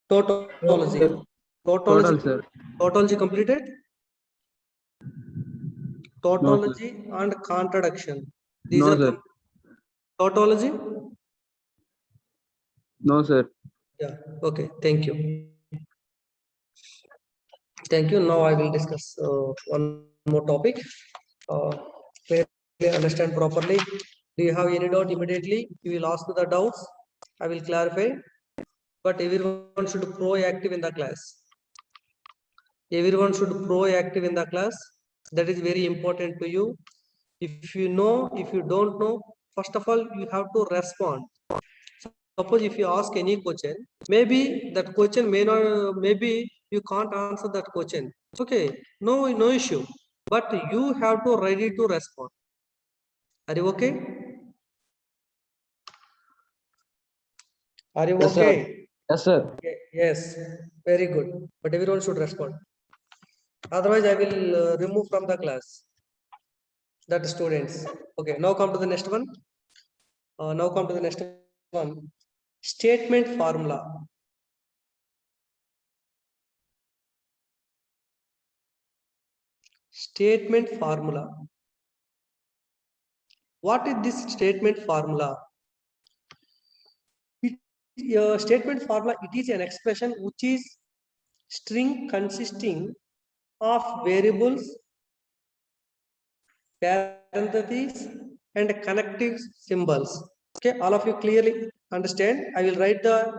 Tautology. Total, Tautology. sir. Tautology completed. No, sir. Tautology and contradiction. These No, are sir. tautology. No, sir. Yeah. Okay. Thank you. Thank you. Now I will discuss one more topic. Clearly understand properly. Do you have any doubt immediately? You will ask the doubts. I will clarify. But everyone should proactive in the class. Everyone should proactive in the class. That is very important to you. If you know, if you don't know, first of all, you have to respond. Suppose if you ask any question, maybe that question may not, maybe you can't answer that question. Okay, no issue. But you have to ready to respond. Are you okay? Are you Yes, okay? sir. Yes, sir. Yes, very good. But everyone should respond. Otherwise, I will remove from the class. That students. Okay, now come to the next one. Now come to the next one. Statement formula. Statement formula. What is this statement formula? Statement formula, it is an expression which is string consisting of variables, parentheses, and connective symbols. Okay, all of you clearly understand. I will write the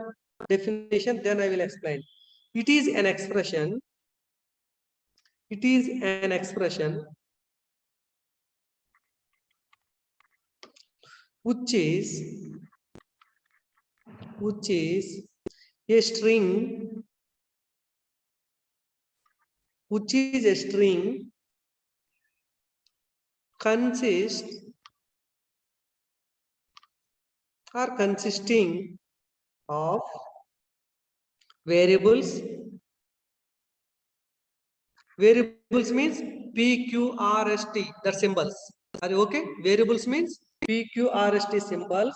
definition, then I will explain. It is an expression. It is an expression which is a string, which is a string consists or consisting of variables. Variables means PQRST, that symbols. Are you okay? Variables means PQRST symbols,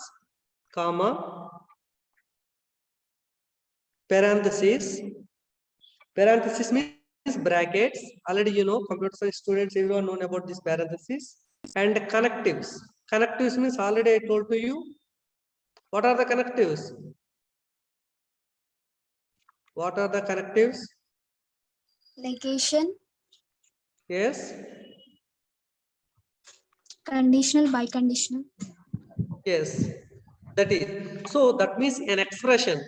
comma, parentheses. Parenthesis means brackets. Already you know, computer science students, everyone know about this parenthesis. And connectives. Connectives means already I told to you. What are the connectives? What are the connectives? Negation, Yes. conditional, biconditional. Yes. That is. So that means an expression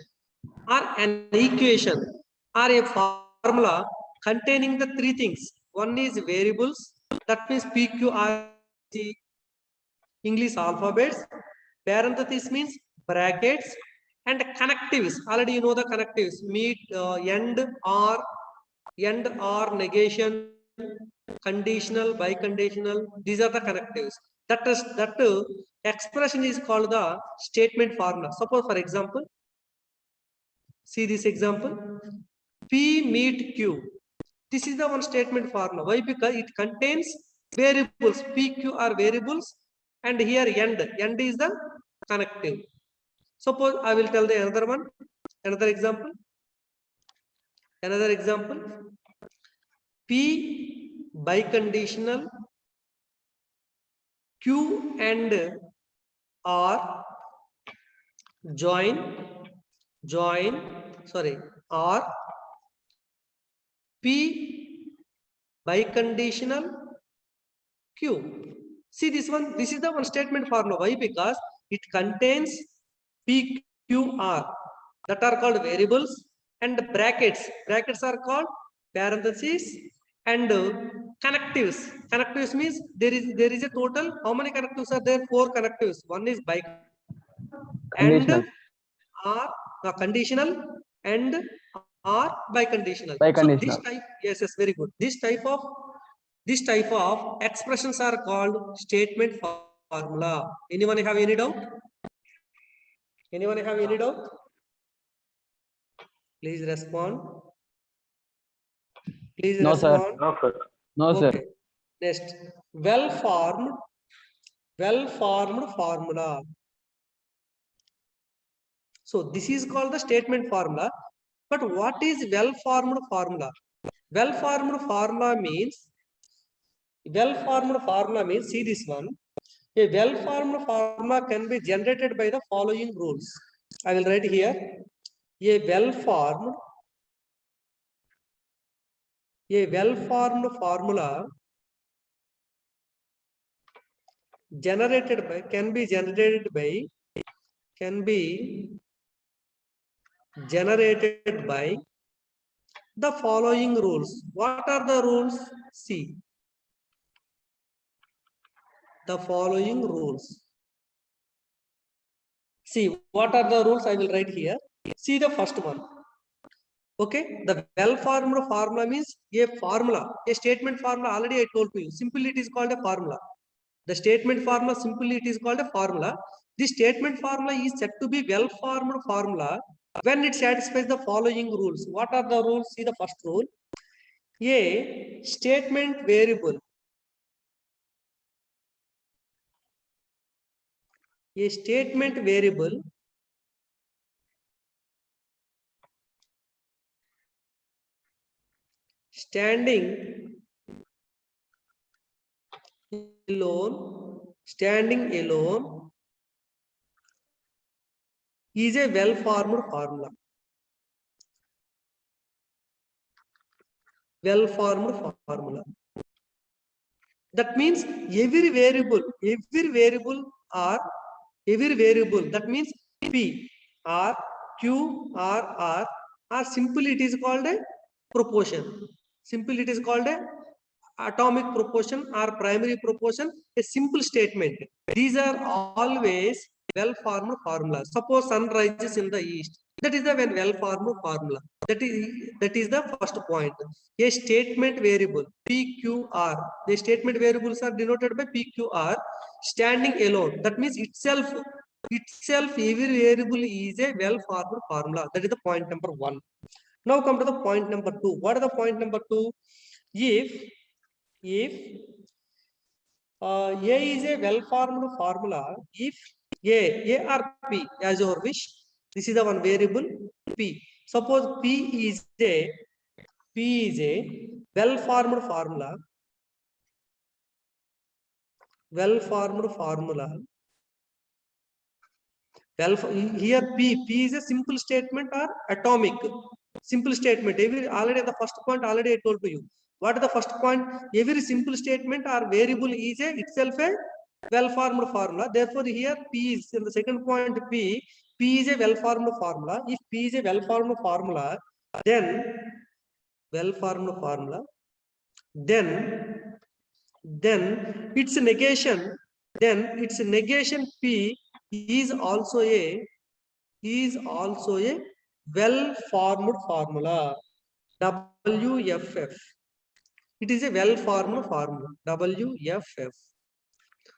or an equation or a formula containing the three things. One is variables. That means PQRST, English alphabets. Parenthesis means brackets, and connectives. Already you know the connectives. Meet, end or negation, conditional, biconditional. These are the connectives. That expression is called the statement formula. Suppose, for example, see this example. P meet Q. This is the one statement formula. Why? Because it contains variables. P, Q are variables, and here end. End is the connective. Suppose I will tell the another one, another example. Another example. P biconditional, Q and R R P biconditional Q. See this one, this is the one statement formula. Why? Because it contains P, Q, R that are called variables, and brackets. Brackets are called parentheses, and connectives. Connectives means there is a total. How many connectives are there? 4 connectives. One is by Conditional. and are conditional and are biconditional. So this Biconditional. type, yes, very good. This type of expressions are called statement formula. Anyone have any doubt? Anyone have any doubt? Please respond. Please No, sir. respond. No, sir. No, Okay. sir. Next, well-formed formula. So this is called the statement formula. But what is well-formed formula? Well-formed formula means, see this one. A well-formed formula can be generated by the following rules. I will write here. A well-formed formula can be generated by the following rules. What are the rules? See the following rules. See what are the rules? I will write here. See the first one. Okay, the well-formed formula means a statement formula. Already I told you. Simply it is called a formula. The statement formula, simply it is called a formula. The statement formula is said to be well-formed formula when it satisfies the following rules. What are the rules? See the first rule. A statement variable. A statement variable standing alone is a well-formed formula. Well-formed formula. That means every variable, that means P, R, Q, R, simply it is called a proportion. Simply it is called a atomic proportion or primary proportion, a simple statement. These are always well-formed formulas. Suppose sun rises in the east. That is the well-formed formula. That is the first point. A statement variable PQR. The statement variables are denoted by PQR. Standing alone. That means itself every variable is a well-formed formula. That is the point number 1. Now come to the point number 2. What is the point number 2? If A is a well-formed formula, if A or P as your wish, this is the one variable P. Suppose P is a well-formed formula. Here P is a simple statement or atomic. Simple statement. Already the first point already I told to you. What is the first point? Every simple statement or variable is itself a well-formed formula. Therefore, here P is in the second point. P is a well-formed formula. If P is a well-formed formula, then its negation. P is also a well-formed formula. WFF. It is a well-formed formula. WFF.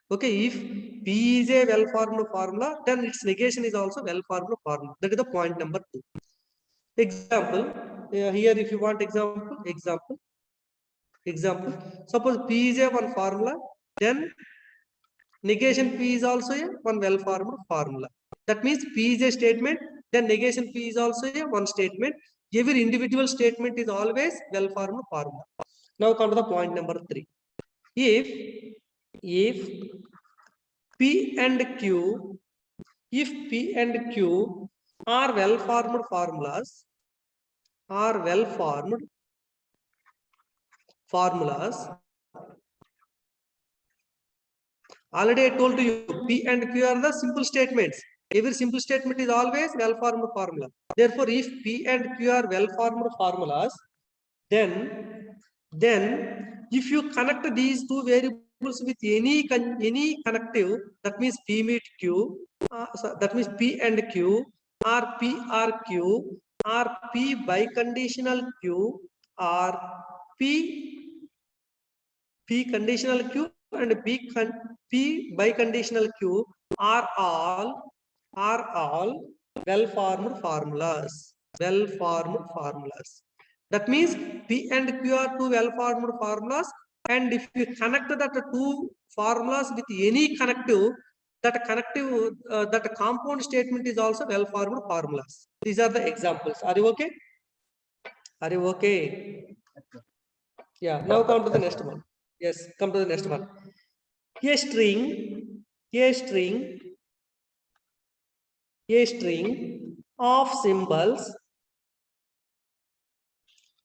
Okay, if P is a well-formed formula, then its negation is also well-formed formula. That is the point number 2. Example. Here, if you want example. Suppose P is a one formula, then negation P is also a one well-formed formula. That means P is a statement, then negation P is also a one statement. Every individual statement is always well-formed formula. Now come to the point number 3. If P and Q are well-formed formulas, already I told you P and Q are the simple statements. Every simple statement is always well-formed formula. Therefore, if P and Q are well-formed formulas, then if you connect these two variables with any connective, that means P meet Q, that means P and Q, or P or Q, or P biconditional Q, or P conditional Q and P biconditional Q are all well-formed formulas. That means P and Q are two well-formed formulas, and if you connect that two formulas with any connective, that compound statement is also well-formed formulas. These are the examples. Are you okay? Are you okay? Yeah, now come to the next one. Yes, come to the next one. A string of symbols,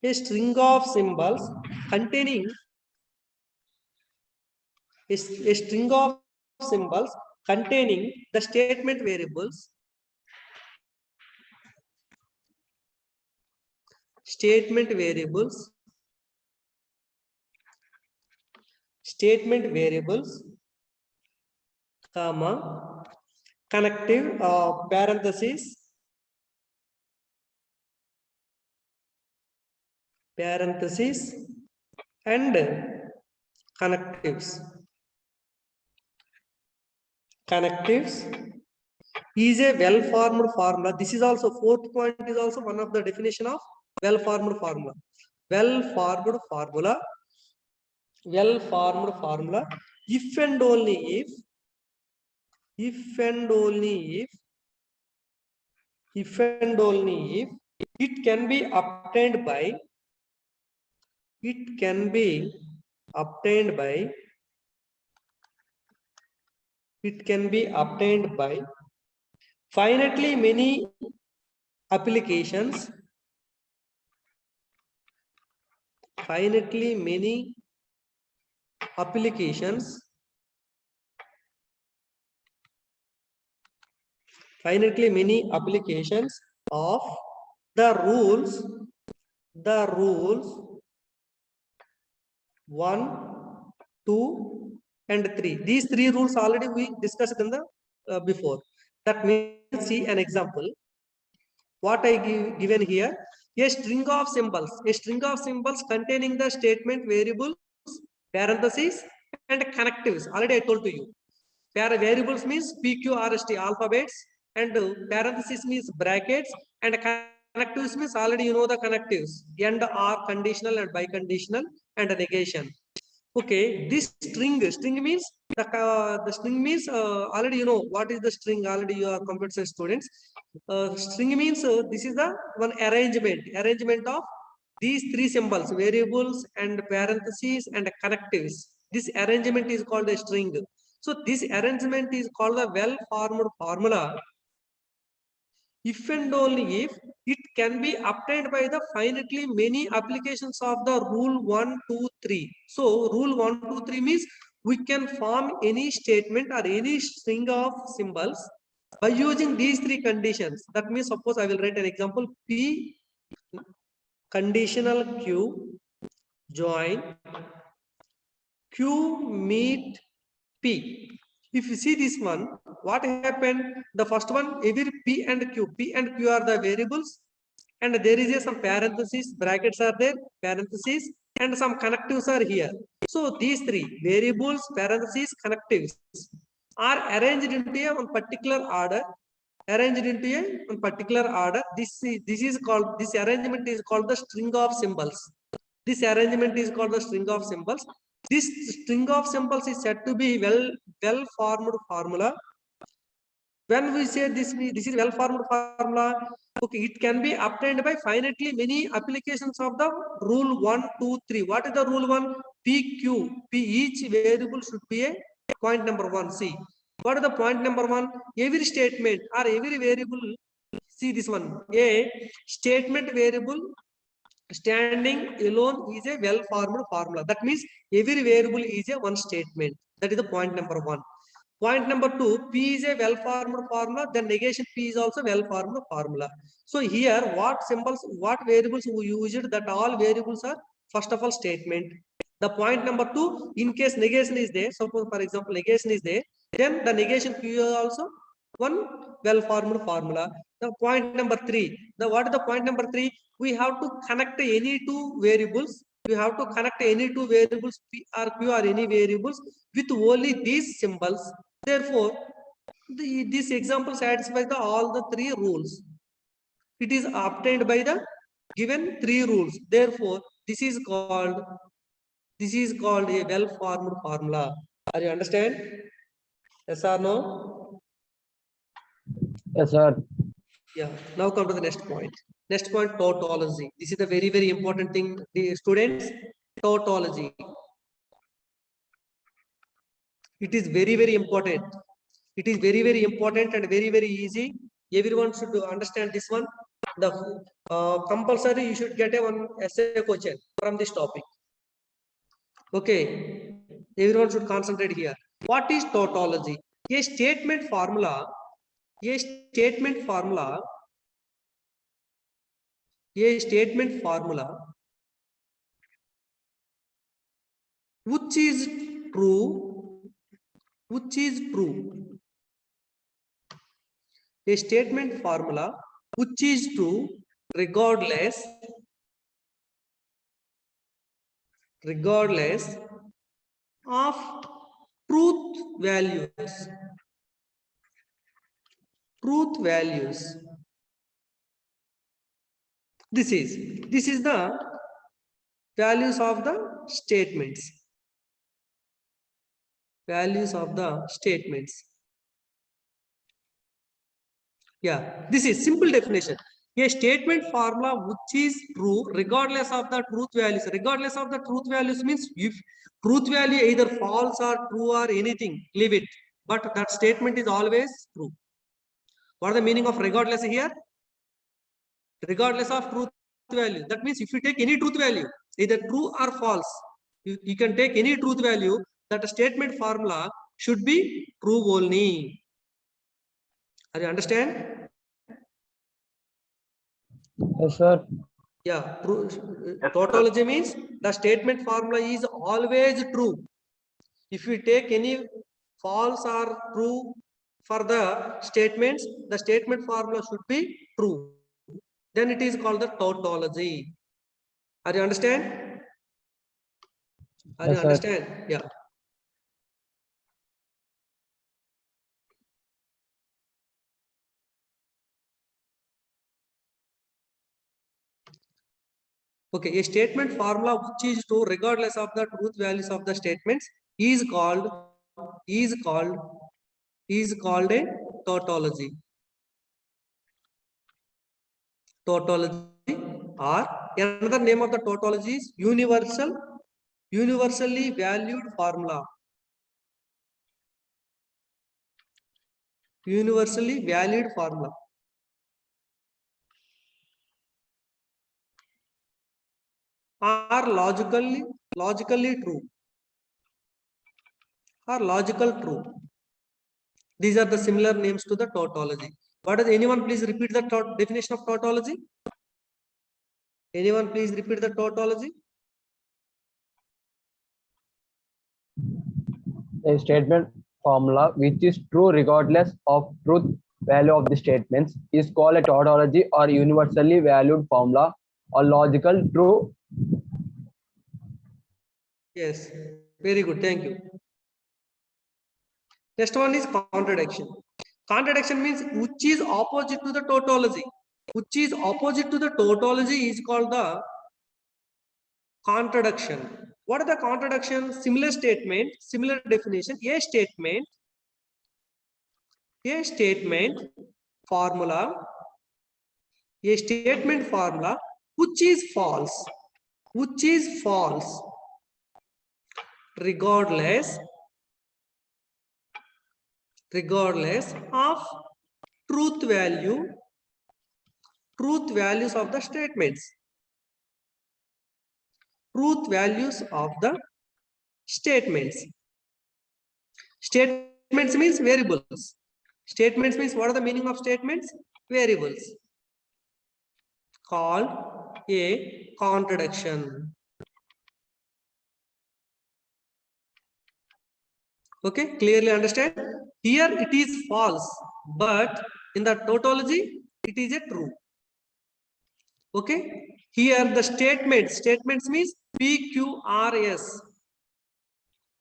a string of symbols containing a string of symbols containing the statement variables, comma, connective parentheses and connectives is a well-formed formula. This is also fourth point, is also one of the definition of well-formed formula. Well-formed formula if and only if it can be obtained by finitely many applications, of the rules 1, 2 and 3. These three rules already we discussed in the before. That means, see an example. What I given here, a string of symbols containing the statement variables, parentheses and connectives. Already I told to you. Variables means PQRST alphabets, and parentheses means brackets, and connectives means already you know the connectives, and are conditional and biconditional and negation. Okay, this string means the string means already you know what is the string. Already you are computer science students. String means this is the one arrangement of these three symbols, variables and parentheses and connectives. This arrangement is called a string. So this arrangement is called a well-formed formula if and only if it can be obtained by the finitely many applications of the rule 1, 2, 3. So rule 1, 2, 3 means we can form any statement or any string of symbols by using these three conditions. That means, suppose I will write an example: P conditional Q join Q meet P. If you see this one, what happened? The first one, every P and Q are the variables, and there is some parentheses, brackets are there, parentheses, and some connectives are here. So these three variables, parentheses, connectives are arranged into a one particular order. This arrangement is called the string of symbols. This string of symbols is said to be well-formed formula. When we say this is well-formed formula, okay, it can be obtained by finitely many applications of the rule 1, 2, 3. What is the rule 1? PQ. Each variable should be a point number 1. See, what is the point number 1? Every statement or every variable. See this one. A statement variable standing alone is a well-formed formula. That means every variable is a one statement. That is the point number 1. Point number 2, P is a well-formed formula, then negation P is also well-formed formula. So here, what variables we used, that all variables are first of all statement. The point number 2, in case negation is there, suppose for example negation is there, then the negation P is also one well-formed formula. The point number 3, what is the point number 3? We have to connect any two variables. We have to connect any two variables, P or Q or any variables, with only these symbols. Therefore, this example satisfies all the three rules. It is obtained by the given three rules. Therefore, this is called a well-formed formula. Are you understand? Yes or no? Yes, sir. Yeah. Now come to the next point. Next point, tautology. This is the very, very important thing, the students. Tautology. It is very, very important. It is very, very important and very, very easy. Everyone should understand this one. The compulsory you should get a one essay question from this topic. Okay, everyone should concentrate here. What is tautology? A statement formula. A statement formula. A statement formula which is true. Which is true. A statement formula which is true regardless of truth values. Truth values. This is the values of the statements. Values of the statements. Yeah, this is simple definition. A statement formula which is true regardless of the truth values. Regardless of the truth values means if truth value either false or true or anything, leave it. But that statement is always true. What is the meaning of regardless here? Regardless of truth value. That means if you take any truth value, either true or false, you can take any truth value, that statement formula should be true only. Are you understand? Yes, sir. Yeah, true. Tautology means the statement formula is always true. If you take any false or true for the statements, the statement formula should be true. Then it is called the tautology. Are you understand? Are you Yes, sir. understand? Yeah. Okay, a statement formula which is true regardless of the truth values of the statements is called a tautology. Tautology, or another name of the tautology is universally valued formula. Universally valued formula. Are logically true. Or logical true. These are the similar names to the tautology. What is anyone please repeat the definition of tautology? Anyone please repeat the tautology? A statement formula which is true regardless of truth value of the statements is called a tautology or universally valued formula or logical true. Yes, very good. Thank you. Next one is contradiction. Contradiction means which is opposite to the tautology. Which is opposite to the tautology is called the contradiction. What are the contradiction? Similar statement, similar definition. A statement formula which is false regardless of truth values of the statements. Truth values of the statements. Statements means variables. Statements means what are the meaning of statements? Variables. Called a contradiction. Okay, clearly understand? Here it is false, but in the tautology, it is a true. Okay, here the statements means PQRS.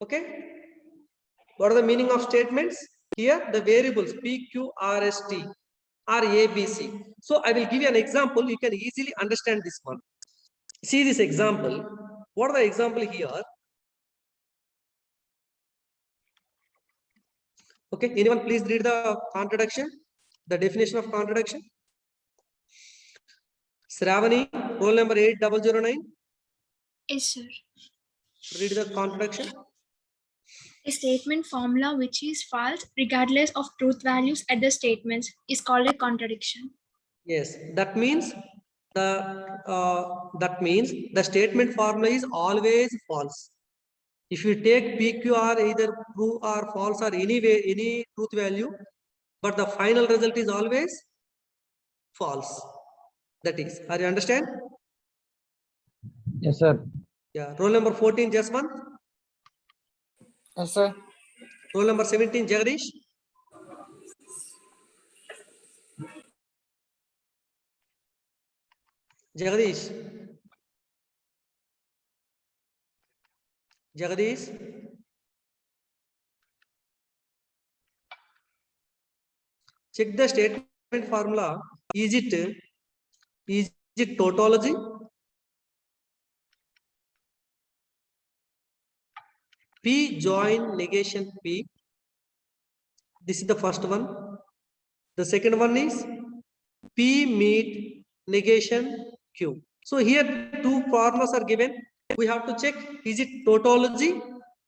Okay, what are the meaning of statements? Here the variables PQRST or ABC. So I will give you an example. You can easily understand this one. See this example. What are the example here? Okay, anyone please read the contradiction, the definition of contradiction. Shravani, roll number 8009. Yes, sir. Read the contradiction. A statement formula which is false regardless of truth values at the statements is called a contradiction. Yes, that means the statement formula is always false. If you take PQ are either true or false or any truth value, but the final result is always false. That is, are you understand? Yes, sir. Yeah. Roll number 14, Jaswant. Yes, sir. Roll number 17, Jagdish. Jagdish. Jagdish. Check the statement formula. Is it tautology? P join negation P. This is the first one. The second one is P meet negation Q. So here two formulas are given. We have to check, is it tautology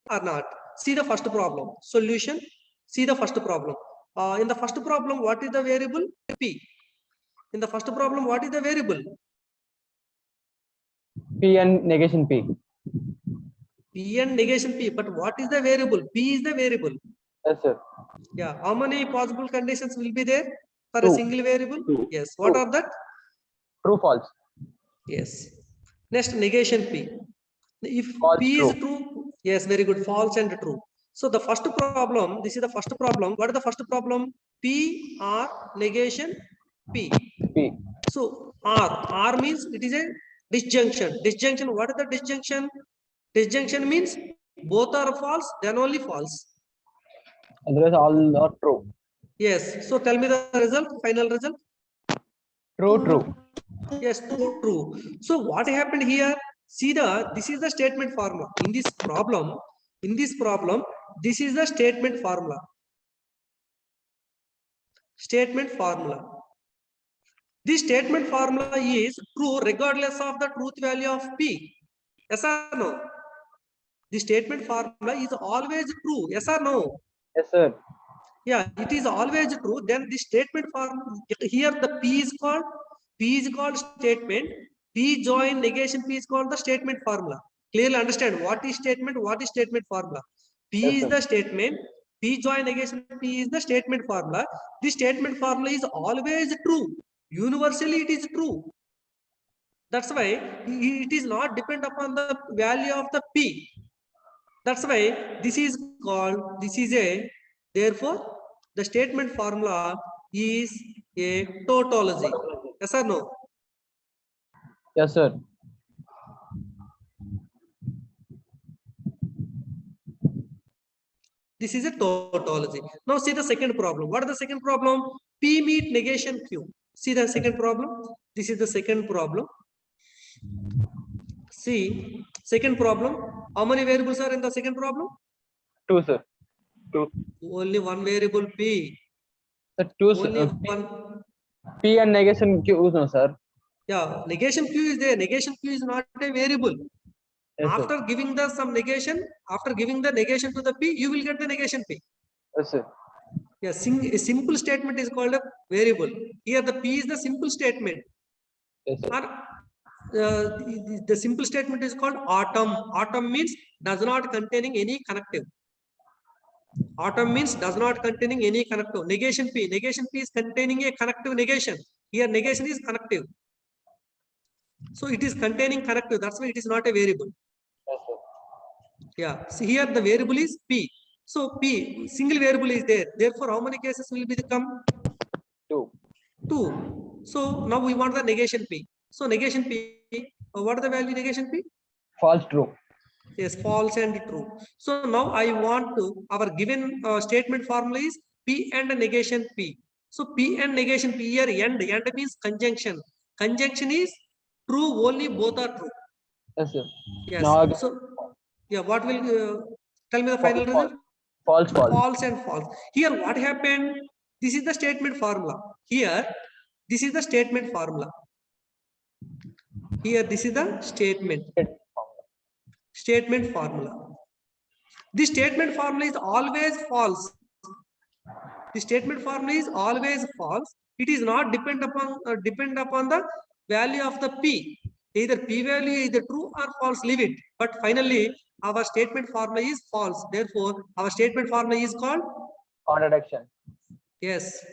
or not? See the first problem. Solution. See the first problem. In the first problem, what is the variable? P. In the first problem, what is the variable? P and negation P. P and negation P. But what is the variable? P is the variable. Yes, sir. Yeah. How many possible conditions will be there for a Two. single variable? Two. Yes. What Two. are that? True, false. Yes. Next, negation P. If False, P is true. true, yes, very good. False and true. So the first problem, this is the first problem. What is the first problem? P or negation P. P. So R means it is a disjunction. Disjunction, what is the disjunction? Disjunction means both are false, then only false. Otherwise, all are true. Yes. So tell me the result, final result. True. Yes, true. So what happened here? See this is the statement formula. In this problem, this is the statement formula. Statement formula. This statement formula is true regardless of the truth value of P. Yes or no? The statement formula is always true. Yes or no? Yes, sir. Yeah, it is always true. Then the statement formula, here the P is called statement. P join negation P is called the statement formula. Clearly understand what is statement formula. P Yes, is sir. the statement. P join negation P is the statement formula. The statement formula is always true. Universally it is true. That's why it is not depend upon the value of the P. That's why this is therefore the statement formula is a tautology. Yes or no? Yes, sir. This is a tautology. Now see the second problem. What is the second problem? P meet negation Q. See the second problem. This is the second problem. See, second problem. How many variables are in the second problem? Two, sir. Two. Only one variable P. Sir, two, Only sir. one. P and negation Q, no, sir. Yeah, negation Q is there. Negation Q is not a variable. Yes, sir. After giving the negation to the P, you will get the negation P. Yes, sir. Yeah, a simple statement is called a variable. Here the P is the simple statement. Yes, sir. Or the simple statement is called atom. Atom means does not containing any connective. Atom means does not containing any connective. Negation P is containing a connective negation. Here negation is connective. So it is containing connective. That's why it is not a variable. Yes, sir. Yeah. See here the variable is P. So P single variable is there. Therefore, how many cases will become? Two. 2. So now we want the negation P. So negation P. What is the value negation P? False, true. Yes, false and true. So now I want to, our given statement formula is P and negation P. So P and negation P here end means conjunction. Conjunction is true only, both are true. Yes, sir. Yes. Now, So yeah, what will tell me the final result? false. False and false. Here what happened? This is the statement formula. Here, this is the statement formula. Here, this is the statement. Statement formula. The statement formula is always false. The statement formula is always false. It is not depend upon the value of the p. Either p value is either true or false. Leave it. But finally, our statement formula is false. Therefore, our statement formula is called Contradiction. yes.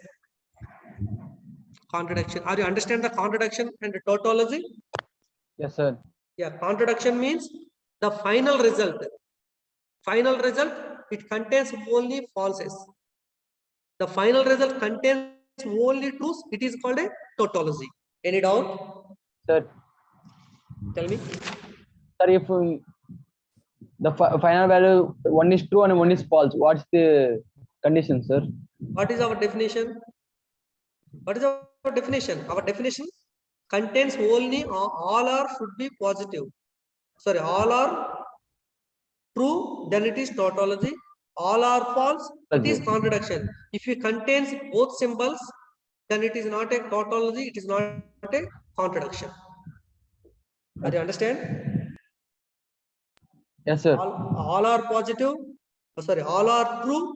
Contradiction. Are you understand the contradiction and the tautology? Yes, sir. Yeah, contradiction means the final result. Final result, it contains only falses. The final result contains only truths. It is called a tautology. Any doubt? Sir, Tell me. sir, if the final value one is true and one is false, what's the condition, sir? What is our definition? What is our definition? Our definition contains only all are should be positive. Sorry, all are true, then it is tautology. All are false, it is contradiction. If it contains both symbols, then it is not a tautology, it is not a contradiction. Are you understand? Yes, sir. All are positive, sorry, all are true,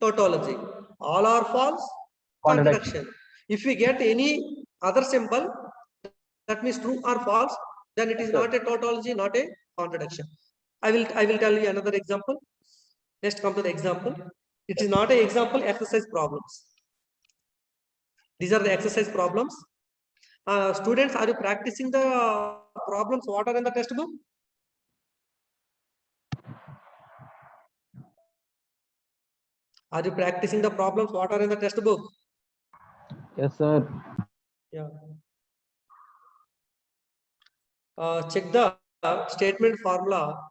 tautology. All are false, contradiction. If we get any other symbol, that means true or false, then it is not a tautology, not a contradiction. I will tell you another example. Let's come to the example. It is not an example, exercise problems. These are the exercise problems. Students, are you practicing the problems? What are in the test book? Are you practicing the problems? What are in the test book? Yes, sir. Yeah. Check the statement formula.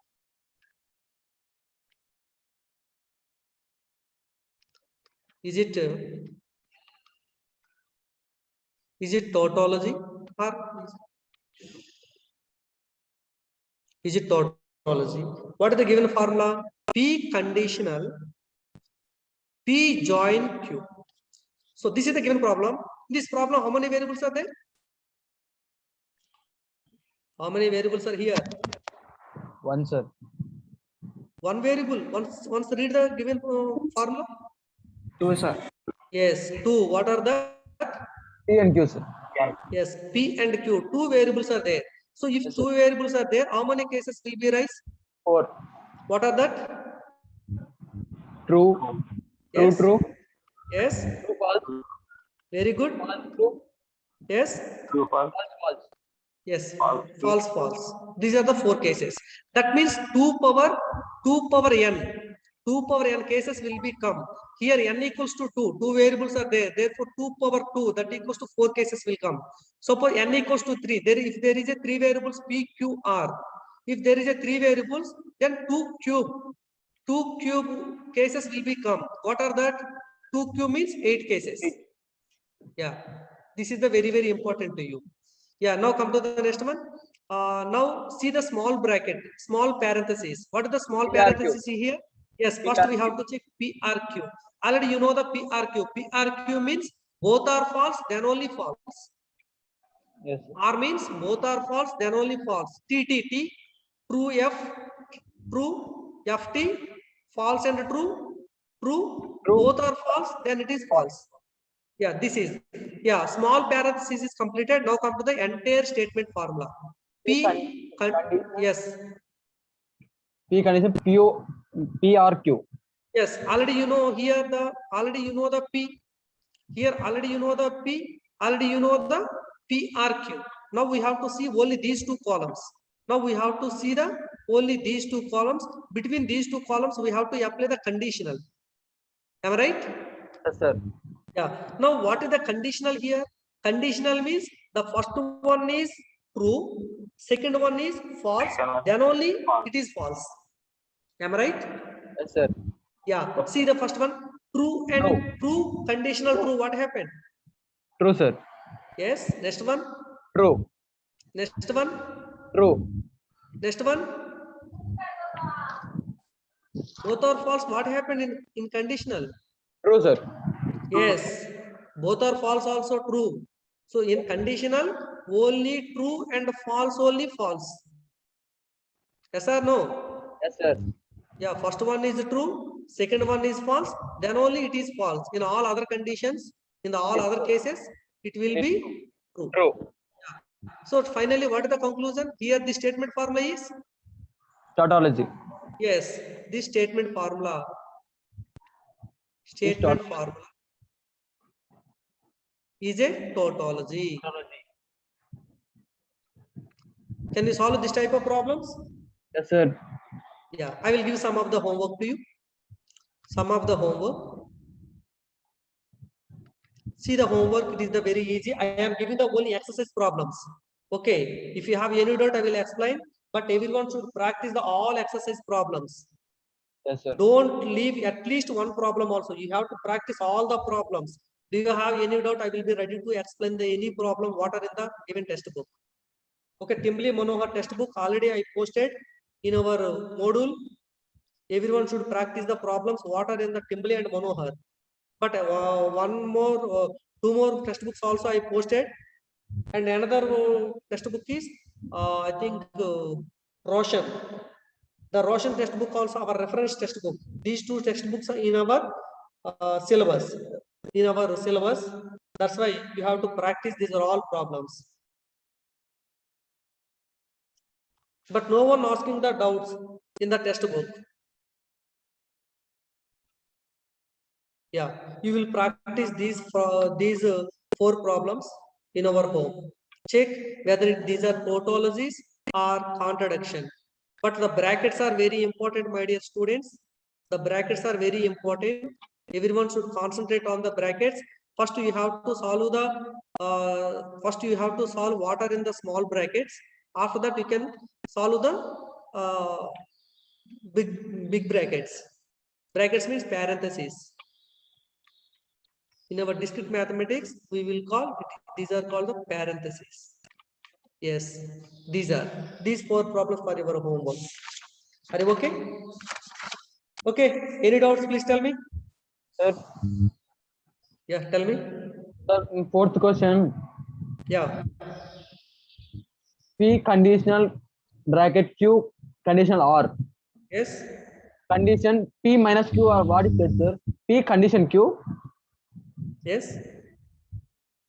Is it tautology or is it tautology? What is the given formula? P conditional P join Q. So this is the given problem. In this problem, how many variables are there? How many variables are here? One, sir. One variable. Once read the given formula. Two, sir. Yes, two. What are the? P and Q, sir. Yes, P and Q. Two variables are there. So if Yes, two variables are there, how many cases will be rise? 4. What are that? True. True, Yes. true. Yes. True, false. Very good. True. Yes. True, false. False. Yes. False, false. These are the 4 cases. That means 2 power n. 2 power n cases will be come. Here n equals to 2. 2 variables are there. Therefore 2 power 2 that equals to 4 cases will come. Suppose n equals to 3. If there is a 3 variables p, q, r. If there is a 3 variables, then 2 cube cases will be come. What are that? 2 cube means 8 cases. Yeah. This is the very, very important to you. Yeah. Now come to the next one. Now see the small bracket, small parentheses. What is the small parentheses here? Yes, first we have to check PRQ. Already you know the PRQ. PRQ means both are false, then only false. Yes, sir. R means both are false, then only false. TTT, true F, true FT, false and true, both are false, then it is false. Yeah, this is, yeah, small parenthesis is completed. Now come to the entire statement formula. Yes. P condition PRQ. Yes, already you know here already you know the P. Here already you know the P. Already you know the PRQ. Now we have to see only these 2 columns. Now we have to see the only these 2 columns. Between these 2 columns, we have to apply the conditional. Am I right? Yes, sir. Yeah. Now what is the conditional here? Conditional means the first one is true, second one is false, then only it is false. Am I right? Yes, sir. Yeah. See the first one, true and true, conditional true. What happened? True, sir. Yes. Next one. True. Next one. True. Next one. Both are false. What happened in conditional? True, sir. Yes. Both are false also true. So in conditional, only true and false, only false. Yes or no? Yes, sir. Yeah, first one is true, second one is false, then only it is false. In all other conditions, in the all other cases, it will be true. True. So finally, what is the conclusion? Here the statement formula is? Tautology. Yes, this statement formula. Statement formula is a tautology. Can you solve this type of problems? Yes, sir. Yeah, I will give some of the homework to you. Some of the homework. See the homework, it is the very easy. I am giving the only exercise problems. Okay, if you have any doubt, I will explain. But everyone should practice the all exercise problems. Yes, sir. Don't leave at least one problem also. You have to practice all the problems. Do you have any doubt? I will be ready to explain the any problem what are in the given textbook. Okay, Timbli Manohar textbook already I posted in our module. Everyone should practice the problems what are in the Timbli and Manohar. But one more, two more textbooks also I posted, and another textbook is I think Roshan. The Roshan textbook also our reference textbook. These two textbooks are in our syllabus. In our syllabus, that's why you have to practice. These are all problems. But no one asking the doubts in the textbook. Yeah, you will practice these four problems in our home. Check whether these are tautologies or contradiction. But the brackets are very important, my dear students. The brackets are very important. Everyone should concentrate on the brackets. First, you have to solve the what are in the small brackets. After that, you can solve the big brackets. Brackets means parentheses. In our discrete mathematics, we will call these are called the parentheses. Yes, these four problems for your homework. Are you okay? Okay. Any doubts? Please tell me. Sir, Yeah, tell me. sir, fourth question. Yeah. P conditional bracket Q conditional R. Yes. Condition P minus Q or what is that, sir? P condition Q. Yes.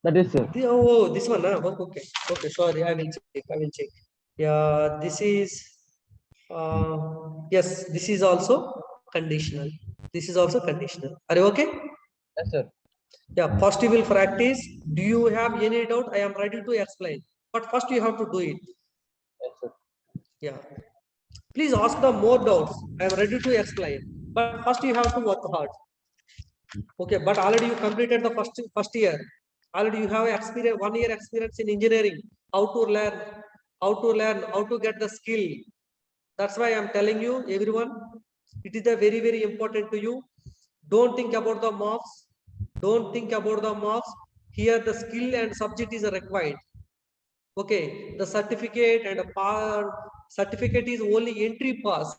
That is, sir. Oh, this one. Okay. Okay. Sorry, I will check. I will check. Yeah, this is. Yes, this is also conditional. This is also conditional. Are you okay? Yes, sir. Yeah, first you will practice. Do you have any doubt? I am ready to explain. But first you have to do it. Yes, sir. Yeah. Please ask the more doubts. I am ready to explain. But first you have to work hard. Okay, but already you completed the first year. Already you have experience, 1 year experience in engineering. How to learn, how to get the skill. That's why I'm telling you, everyone, it is a very, very important to you. Don't think about the marks. Don't think about the marks. Here the skill and subject is required. Okay, the certificate and certificate is only entry pass.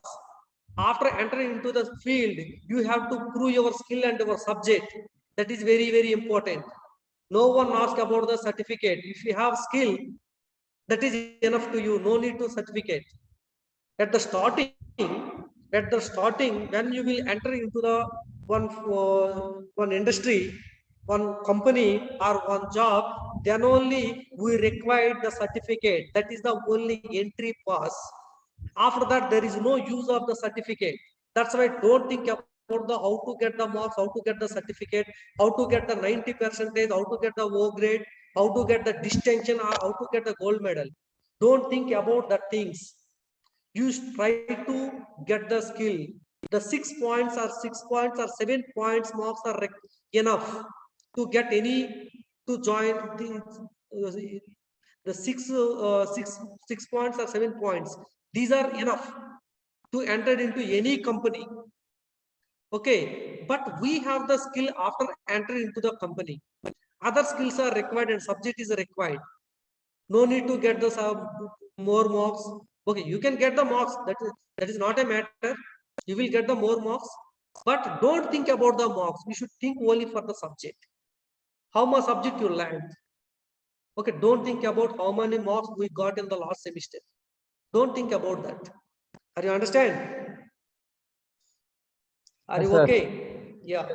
After entering into the field, you have to prove your skill and your subject. That is very, very important. No one asks about the certificate. If you have skill, that is enough to you. No need to certificate. At the starting, when you will enter into the one industry, one company or one job, then only we require the certificate. That is the only entry pass. After that, there is no use of the certificate. That's why don't think about the how to get the marks, how to get the certificate, how to get the 90%, how to get the O grade, how to get the distinction, or how to get the gold medal. Don't think about the things. You try to get the skill. The 6 points or 7 points marks are enough to get any to join the 6 points or 7 points. These are enough to enter into any company. Okay, but we have the skill after entering into the company. Other skills are required and subject is required. No need to get the more marks. Okay, you can get the marks. That is not a matter. You will get the more marks, but don't think about the marks. You should think only for the subject. How much subject you learned? Okay, don't think about how many marks we got in the last semester. Don't think about that. Are you understand? Are Yes, you sir. okay? Yeah.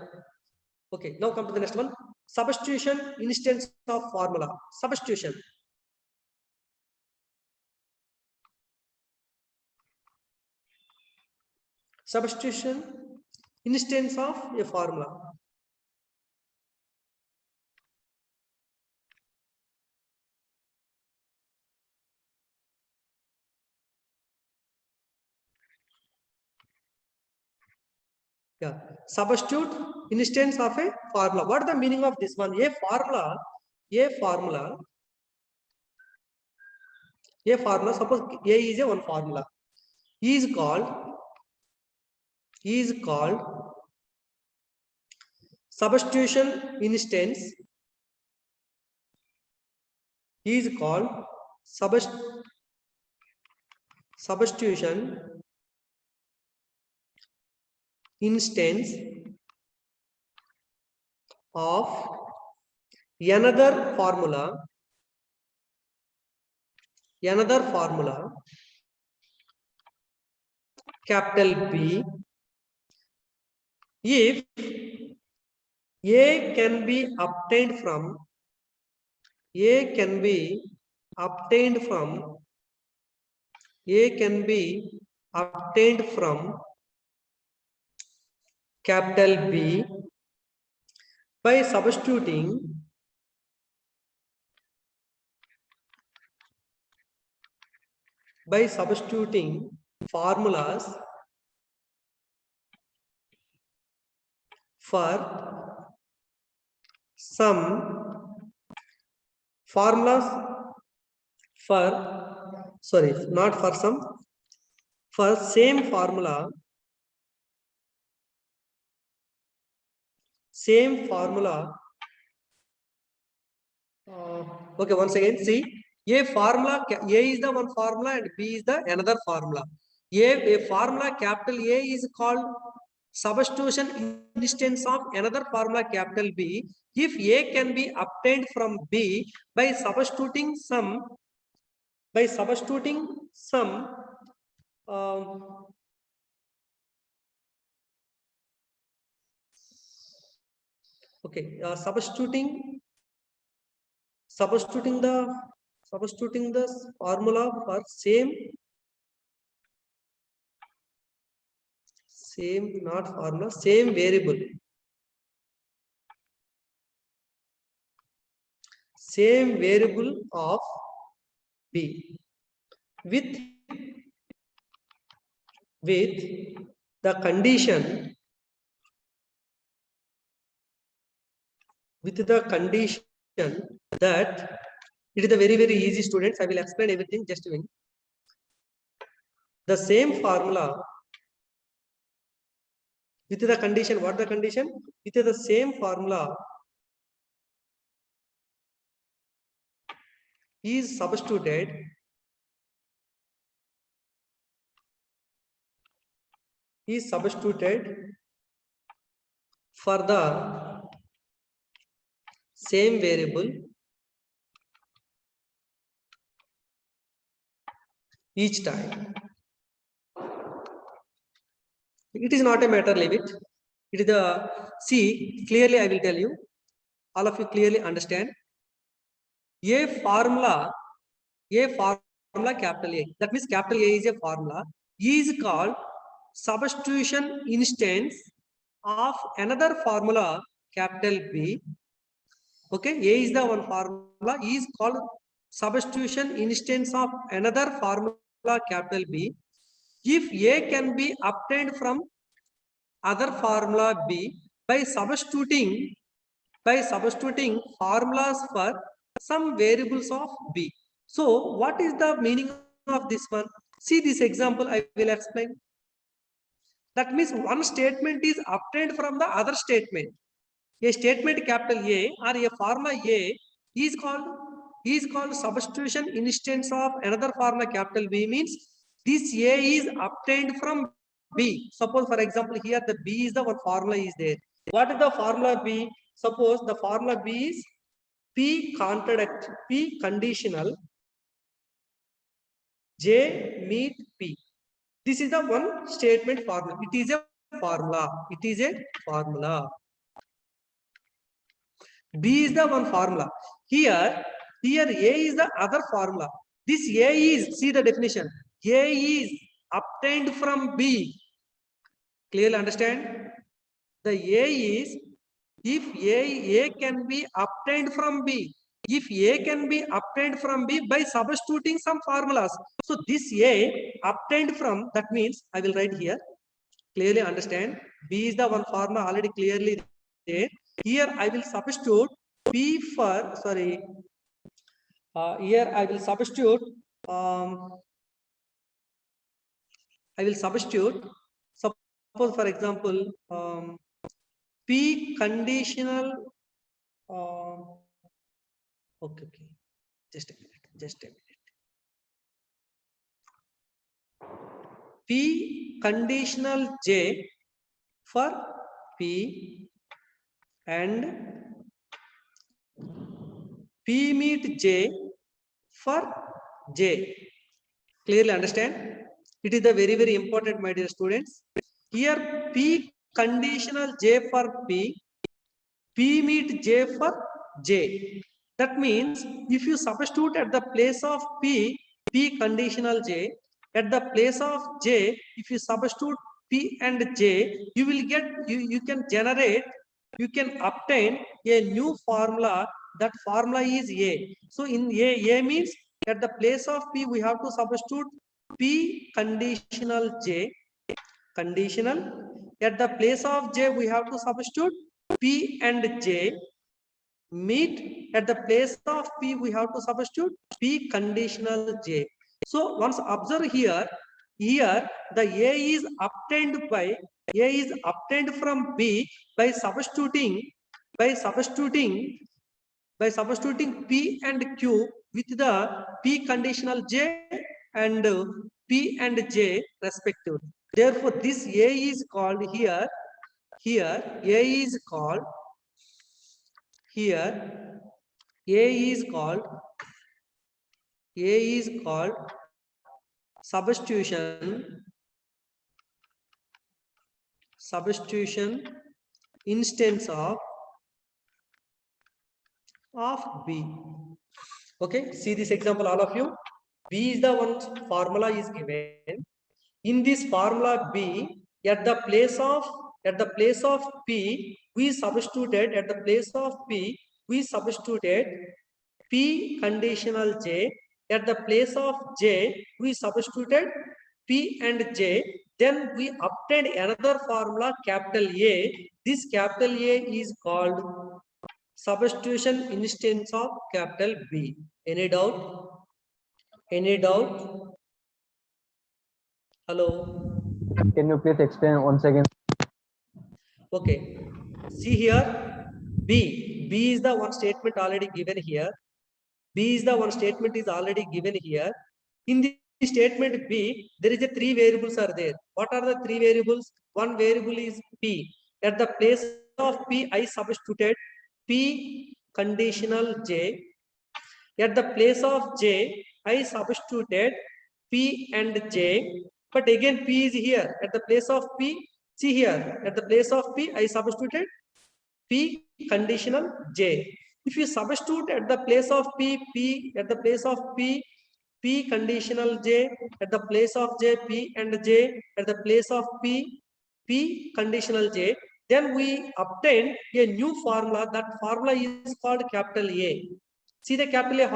Okay, now come to the next one. Substitution instance of formula. Substitution. Substitution instance of a formula. Yeah, substitute instance of a formula. What is the meaning of this one? A formula, suppose A is a one formula, is called substitution instance, is called substitution instance of another formula, capital B, if A can be obtained from capital B by substituting formulas for some formulas for sorry not for some for same formula okay, once again see A is the one formula and B is the another formula. A formula capital A is called substitution instance of another formula capital B if A can be obtained from B by substituting some okay, substituting the formula for same not formula, same variable of B with the condition that it is a very easy, students. I will explain everything, just a minute. The same formula with the condition, what the condition? With the same formula is substituted for the same variable each time. It is not a matter, leave it. It is the, see, clearly I will tell you, all of you clearly understand. A formula capital A, that means capital A is a formula, is called substitution instance of another formula capital B. Okay, A is the one formula, is called substitution instance of another formula capital B if A can be obtained from other formula B by substituting formulas for some variables of B. So what is the meaning of this one? See this example, I will explain. That means one statement is obtained from the other statement. A statement capital A or a formula A is called substitution instance of another formula capital B, means this A is obtained from B. Suppose for example here the B is the one formula is there. What is the formula B? Suppose the formula B is P conditional J meet P. This is the one statement formula. It is a formula. It is a formula. B is the one formula. Here A is the other formula. This A is, see the definition. A is obtained from B. Clearly understand? The A is, if A can be obtained from B. If A can be obtained from B by substituting some formulas. So this A obtained from, that means I will write here. Clearly understand? B is the one formula already clearly there. Here I will substitute P for, sorry, here I will substitute, suppose for example, P conditional, okay, just a minute. P conditional J for P and P meet J for J. Clearly understand? It is the very, very important, my dear students. Here P conditional J for P, P meet J for J. That means if you substitute at the place of P, P conditional J, at the place of J, if you substitute P and J, you will get, you can generate, you can obtain a new formula. That formula is A. So in A means at the place of P, we have to substitute P conditional J, conditional. At the place of J, we have to substitute P and J meet. At the place of P, we have to substitute P conditional J. So once observe here, the A is obtained from B by substituting P and Q with the P conditional J and P and J respectively. Therefore, this A is called here A is called substitution instance of B. Okay, see this example, all of you. B is the one formula is given. In this formula B, at the place of P, we substituted P conditional J. At the place of J, we substituted P and J. Then we obtained another formula, capital A. This capital A is called substitution instance of capital B. Any doubt? Hello? Can you please explain once again? Okay. See here, B is the one statement already given here. In the statement B, there is a 3 variables are there. What are the 3 variables? One variable is P. At the place of P, I substituted P conditional J. At the place of J, I substituted P and J. But again, P is here. At the place of P, see here. At the place of P, I substituted P conditional J. If you substitute at the place of P, at the place of P conditional J, at the place of J, P and J, at the place of P conditional J, then we obtain a new formula. That formula is called capital A. See the capital A.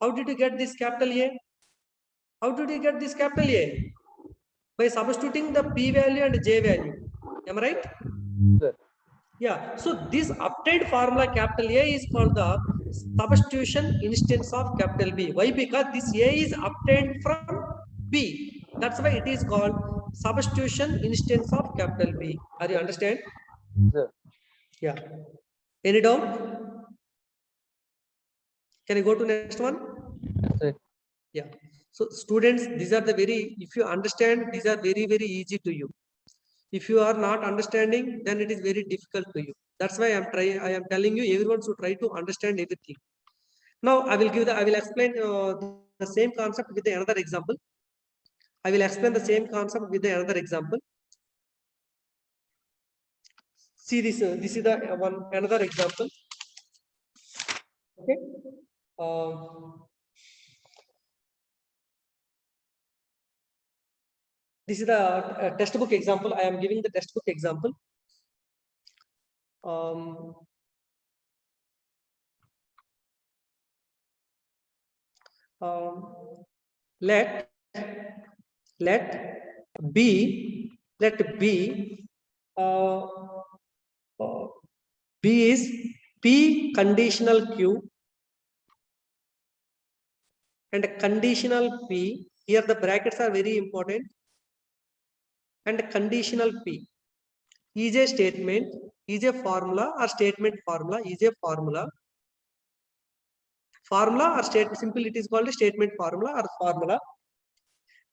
How did you get this capital A? By substituting the P value and J value. Am I right? Sir. Yeah. So this obtained formula capital A is called the substitution instance of capital B. Why? Because this A is obtained from B. That's why it is called substitution instance of capital B. Are you understand? Sir. Yeah. Any doubt? Can I go to next one? Sir. Yeah. So students, these are the if you understand, these are very, very easy to you. If you are not understanding, then it is very difficult to you. That's why I am telling you, everyone should try to understand everything. Now I will explain the same concept with another example. I will explain the same concept with another example. See this. This is the another example. Okay. This is the textbook example. I am giving the textbook example. Let B B is P conditional Q and conditional P. Here the brackets are very important. And conditional P is a statement, is a formula or statement formula, is a formula. Formula or statement, simple it is called a statement formula or formula.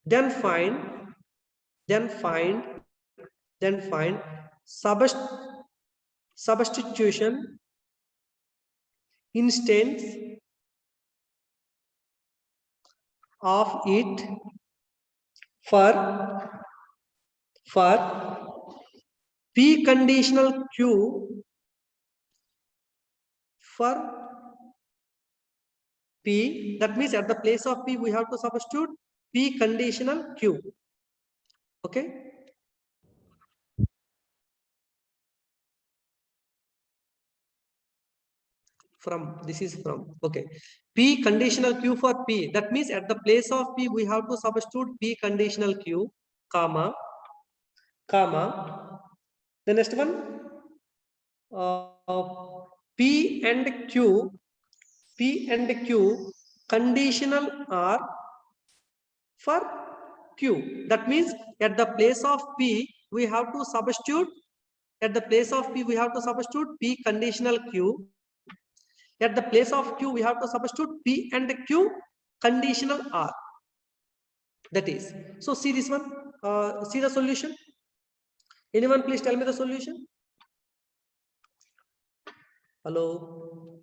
Then find substitution instance of it for P conditional Q for P. That means at the place of P we have to substitute P conditional Q. Okay. This is from, okay. P conditional Q for P. That means at the place of P we have to substitute P conditional Q, comma. The next one, P and Q conditional R for Q. That means at the place of P we have to substitute P conditional Q. At the place of Q we have to substitute P and Q conditional R. That is, so see this one, see the solution. Anyone please tell me the solution? Hello,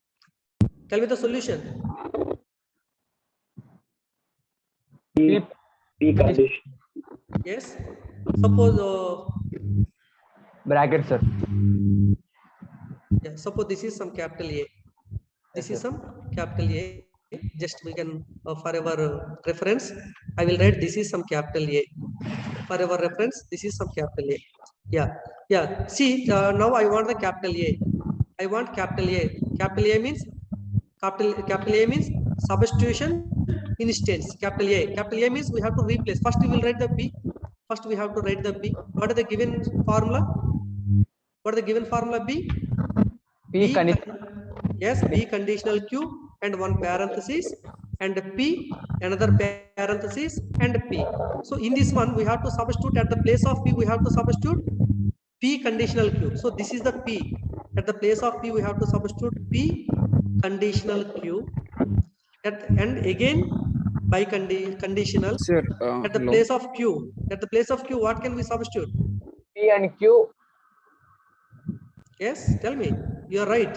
tell me the solution. P condition. Yes, suppose Bracket, sir. yeah, suppose this is some capital A, this is some capital A. Just we can for our reference I will write this is some capital A. For our reference this is some capital A. Yeah, see, now I want the capital A. I want capital A. Capital A means substitution instance. Capital A means we have to replace. First we will write the P. What is the given formula? B? Yes, B conditional Q and one parenthesis and P, another parenthesis and P. So in this one we have to substitute at the place of P we have to substitute P conditional Q. So this is the P. At the place of P we have to substitute P conditional Q. And again by conditional. Sir, at the place of Q. At the place of Q what can we substitute? P and Q. Yes, tell me. You are right.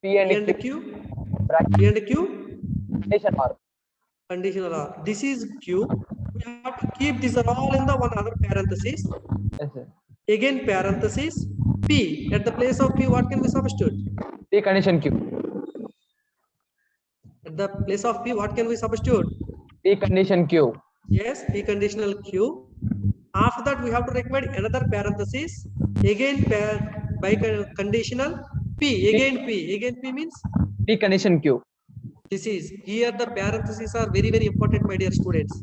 P and Q. Bracket. P and Q. Conditional R. Conditional R. This is Q. We have to keep this all in the one other parenthesis. Yes, sir. Again parenthesis P. At the place of P what can we substitute? P condition Q. At the place of P what can we substitute? P condition Q. Yes, P conditional Q. After that we have to require another parenthesis. Again by conditional P. Again P means P condition Q. this is, here the parentheses are very important, my dear students.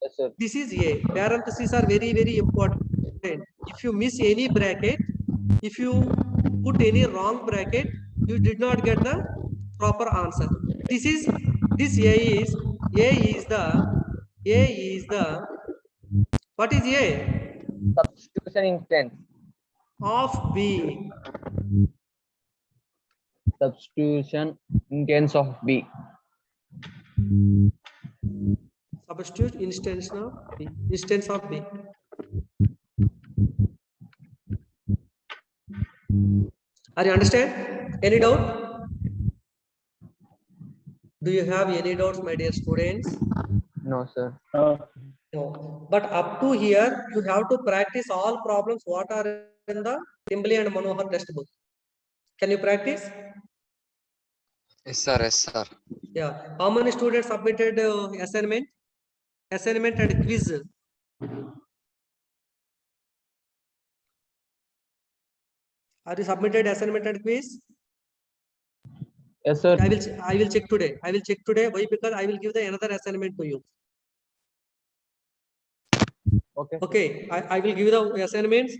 Yes, sir. This is A. Parentheses are very important. If you miss any bracket, if you put any wrong bracket, you did not get the proper answer. This A is the what is A? Substitution instance. Of B. Substitution instance of B. Substitute instance of B. Instance of B. Are you understand? Any doubt? Do you have any doubts, my dear students? No, sir. No. But up to here, you have to practice all problems what are in the Timbly and Manohar textbook. Can you practice? Yes, sir. Yes, sir. Yeah. How many students submitted assignment? Assignment and quiz. Are you submitted assignment and quiz? Yes, sir. I will check today. I will check today. Why? Because I will give the another assignment to you. Okay. Okay. I will give the assignments.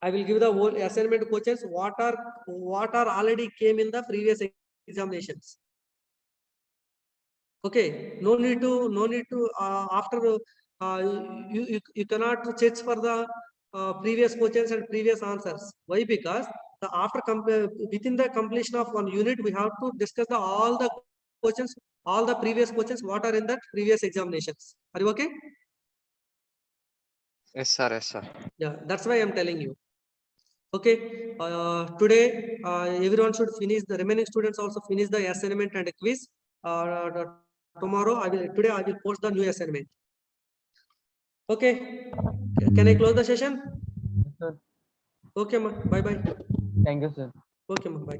I will give the whole assignment questions. What are already came in the previous examinations. Okay. No need to after you cannot search for the previous questions and previous answers. Why? Because the within the completion of one unit, we have to discuss all the questions, all the previous questions, what are in that previous examinations. Are you okay? Yes, sir. Yes, sir. Yeah, that's why I'm telling you. Okay, today everyone should finish, the remaining students also finish the assignment and a quiz. Tomorrow today I will post the new assignment. Okay, can I close the session? Yes, sir. Okay, ma. Bye bye. Thank you, sir. Okay, ma. Bye.